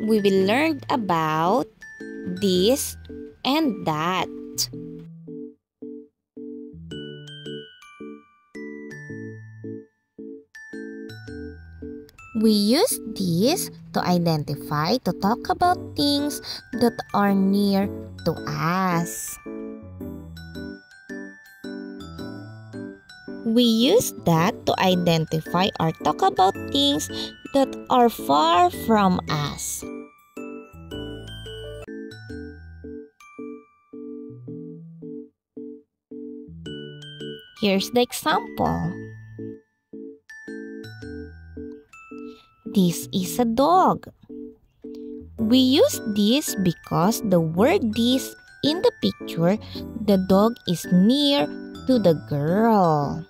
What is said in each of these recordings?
we will learn about this and that. We use this to identify, to talk about things that are near to us. We use that to identify or talk about things that are far from us. Here's the example. This is a dog. We use this because the word this in the picture, the dog is near to the girl.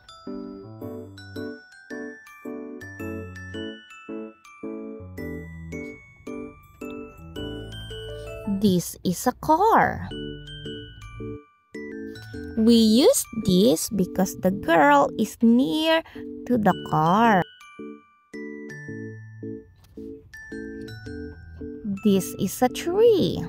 This is a car. We use this because the girl is near to the car. This is a tree.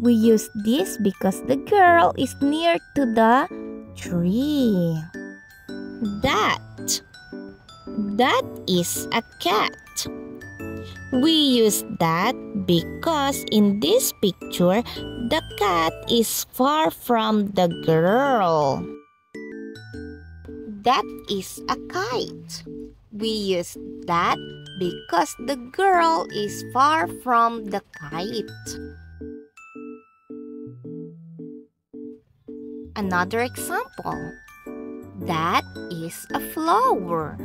We use this because the girl is near to the tree. That is a cat. We use that because in this picture, the cat is far from the girl. That is a kite. We use that because the girl is far from the kite. Another example. That is a flower.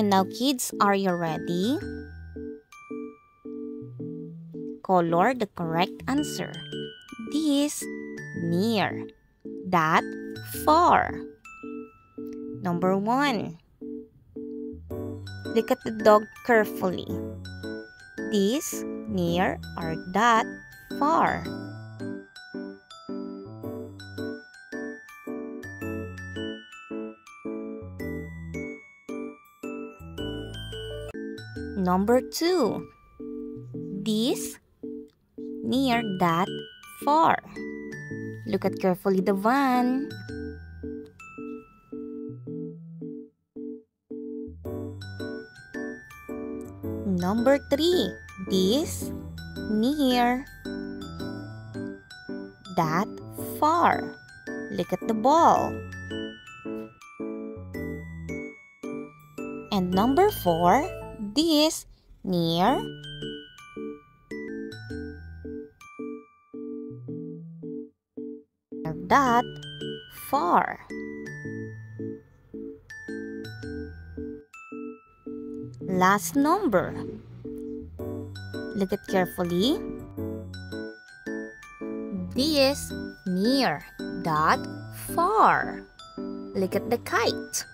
And now kids, are you ready? Color the correct answer. This, near. That, far. Number 1. Look at the dog carefully. This, near, or that, far. Number 2. This, near, that, far. Look at carefully the van. Number 3. This, near, that, far. Look at the ball. And number 4. This, near, that, far. Last number. Look at carefully. This, near, that, far. Look at the kite.